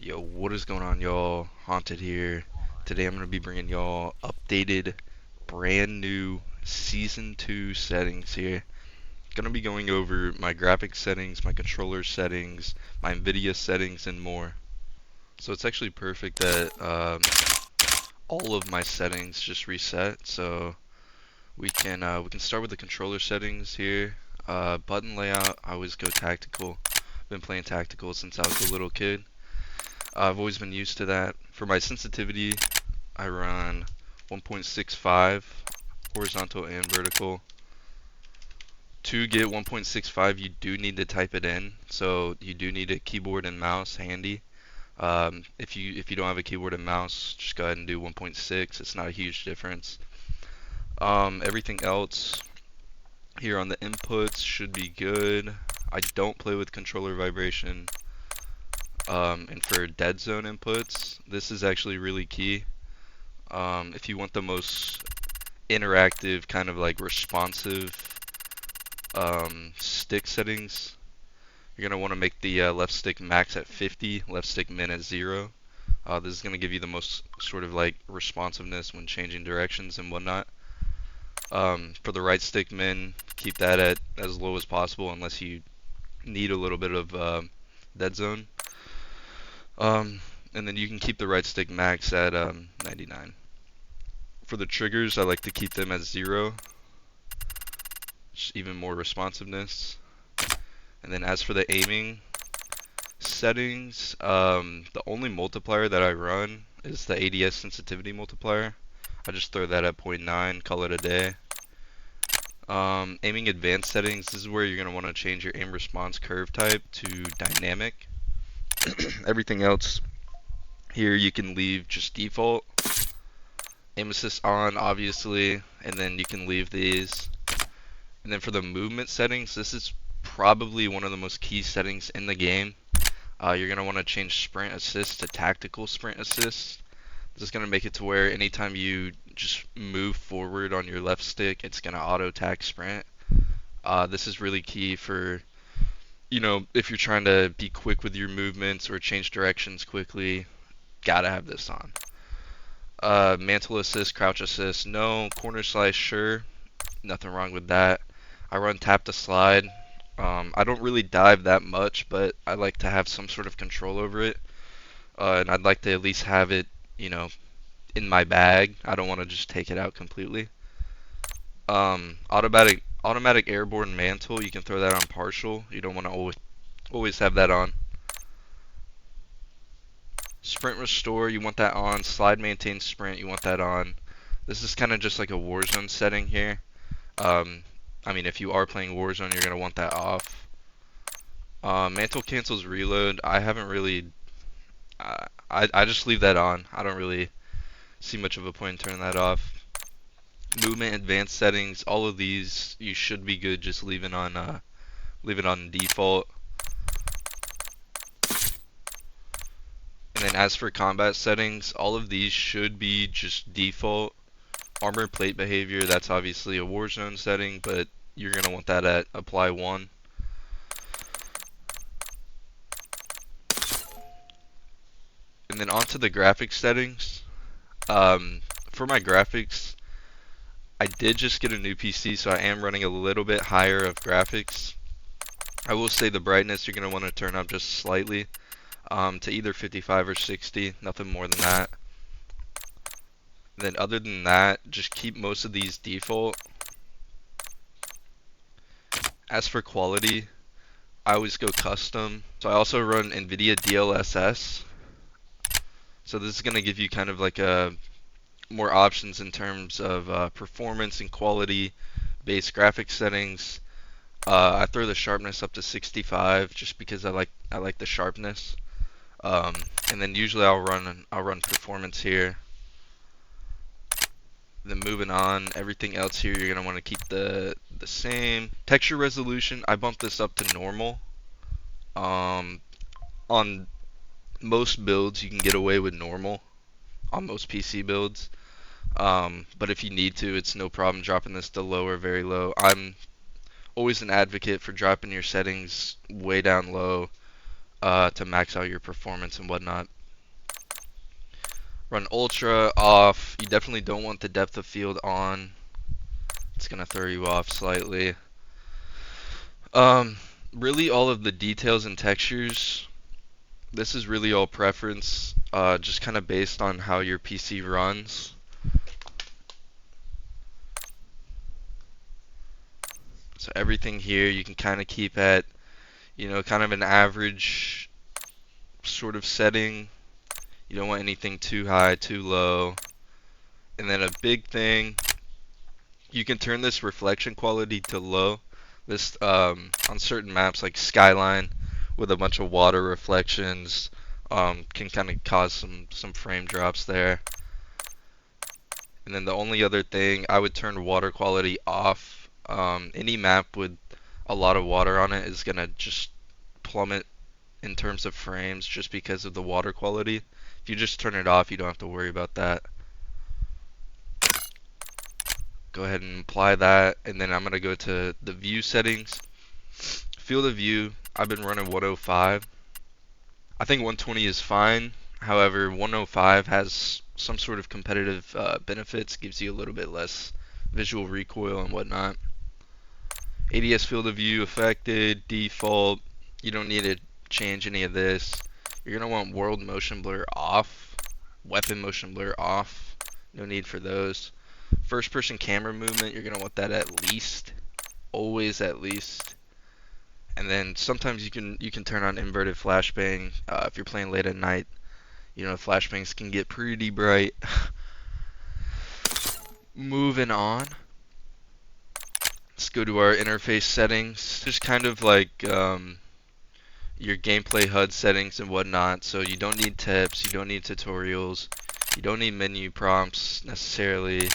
Yo, what is going on, y'all? Haunted here. Today I'm going to be bringing y'all updated, brand new Season 2 settings here. Going to be going over my graphics settings, my controller settings, my NVIDIA settings, and more. So it's actually perfect that all of my settings just reset. So we can start with the controller settings here. Button layout, I always go tactical. Been playing tactical since I was a little kid. I've always been used to that. For my sensitivity, I run 1.65 horizontal and vertical. To get 1.65, you do need to type it in, so you do need a keyboard and mouse handy. If you don't have a keyboard and mouse, just go ahead and do 1.6. It's not a huge difference. Everything else here on the inputs should be good. I don't play with controller vibration. And for dead zone inputs, this is actually really key. If you want the most interactive, kind of like responsive stick settings, you're going to want to make the left stick max at 50, left stick min at 0. This is going to give you the most sort of like responsiveness when changing directions and whatnot. For the right stick min, keep that at as low as possible unless you need a little bit of dead zone. And then you can keep the right stick max at 99. For the triggers, I like to keep them at 0, just even more responsiveness. And then as for the aiming settings, the only multiplier that I run is the ADS sensitivity multiplier. I just throw that at 0.9, call it a day. Aiming advanced settings, this is where you're going to want to change your aim response curve type to dynamic. Everything else here you can leave just default. Aim assist on, obviously, and then you can leave these. And then for the movement settings, this is probably one of the most key settings in the game. You're going to want to change sprint assist to tactical sprint assist. This is going to make it to where anytime you just move forward on your left stick, it's going to auto tac sprint. This is really key for, if you're trying to be quick with your movements or change directions quickly, gotta have this on. Mantle assist, crouch assist, no. Corner slice, sure. Nothing wrong with that. I run tap to slide. I don't really dive that much, but I like to have some sort of control over it. And I'd like to at least have it, in my bag. I don't want to just take it out completely. Automatic airborne mantle, you can throw that on partial. You don't want to always have that on. Sprint restore, you want that on. Slide maintain sprint, you want that on. This is kind of just like a Warzone setting here. I mean, if you are playing Warzone, you're going to want that off. Mantle cancels reload. I haven't really... I just leave that on. I don't really see much of a point in turning that off. Movement advanced settings, all of these you should be good just leave it on default. And then as for combat settings, all of these should be just default. Armor plate behavior, that's obviously a Warzone setting, but you're going to want that at apply 1. And then onto the graphics settings. For my graphics, I did just get a new PC, so I am running a little bit higher of graphics. I will say the brightness you're going to want to turn up just slightly to either 55 or 60, nothing more than that. And then other than that, just keep most of these default. As for quality, I always go custom. So I also run NVIDIA DLSS. So this is going to give you kind of like more options in terms of performance and quality based graphics settings. I throw the sharpness up to 65 just because I like the sharpness. And then usually I'll run performance here. Then moving on, everything else here you're gonna want to keep the same. Texture resolution, I bumped this up to normal. On most builds you can get away with normal on most PC builds. But if you need to, it's no problem dropping this to low or very low. I'm always an advocate for dropping your settings way down low. to max out your performance and whatnot. Run ultra off. You definitely don't want the depth of field on. It's gonna throw you off slightly. Um, Really all of the details and textures, this is really all preference, just kind of based on how your PC runs. So everything here you can kind of keep at, kind of an average sort of setting. You don't want anything too high, too low. And then a big thing, you can turn this reflection quality to low. This on certain maps like Skyline with a bunch of water reflections can kind of cause some frame drops there. And then the only other thing, I would turn water quality off. Any map with a lot of water on it is gonna just plummet in terms of frames just because of the water quality. If you just turn it off, you don't have to worry about that. Go ahead and apply that, and then I'm gonna go to the view settings. Field of view, I've been running 105. I think 120 is fine. However, 105 has some sort of competitive benefits, gives you a little bit less visual recoil and whatnot. ADS field of view affected, default. You don't need to change any of this. You're going to want world motion blur off, weapon motion blur off. No need for those. First person camera movement, you're going to want that at least. Always at least. And then sometimes you can turn on inverted flashbang if you're playing late at night. Flashbangs can get pretty bright. Moving on. Let's go to our interface settings. Just kind of like your gameplay HUD settings and whatnot. So you don't need tips, you don't need tutorials, you don't need menu prompts necessarily.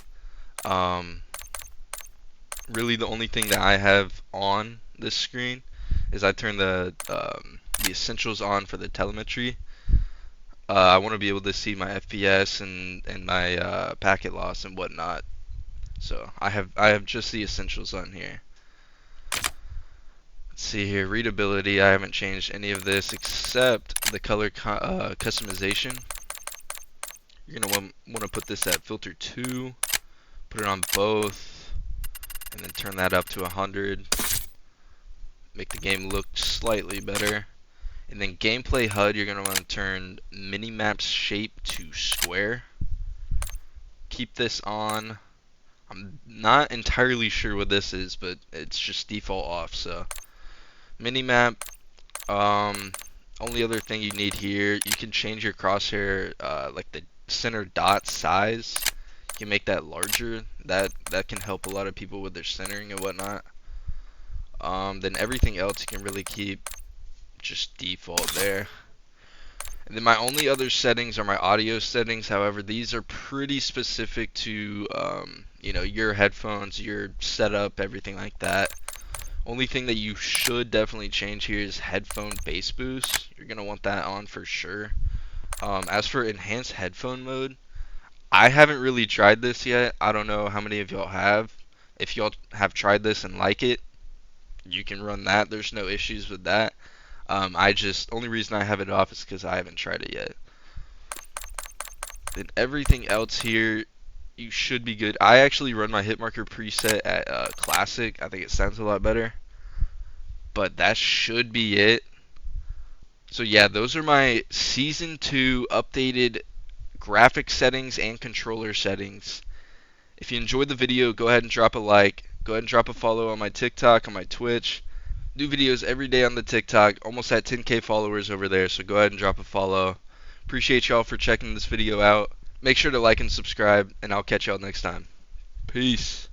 Really the only thing that I have on this screen is I turn the essentials on for the telemetry. I want to be able to see my FPS and my packet loss and whatnot. So I have just the essentials on here. Let's see here, readability. I haven't changed any of this except the color customization. You're gonna want to put this at filter 2, put it on both, and then turn that up to 100. Make the game look slightly better. And then gameplay HUD, you're going to want to turn minimap's shape to square. Keep this on. I'm not entirely sure what this is, but it's just default off. So minimap. Only other thing you need here, you can change your crosshair, like the center dot size. You can make that larger. That can help a lot of people with their centering and whatnot. Then everything else you can really keep just default there. And then my only other settings are my audio settings. However, these are pretty specific to your headphones, your setup, everything like that. Only thing that you should definitely change here is headphone bass boost. You're gonna want that on for sure. As for enhanced headphone mode, I haven't really tried this yet. I don't know how many of y'all have. If y'all have tried this and like it, you can run that. There's no issues with that. Only reason I have it off is because I haven't tried it yet. Then everything else here, you should be good. I actually run my hitmarker preset at classic. I think it sounds a lot better. But that should be it. So yeah, those are my Season 2 updated graphic settings and controller settings. If you enjoyed the video, go ahead and drop a like. Go ahead and drop a follow on my TikTok, on my Twitch. New videos every day on the TikTok. Almost at 10K followers over there, so go ahead and drop a follow. Appreciate y'all for checking this video out. Make sure to like and subscribe, and I'll catch y'all next time. Peace.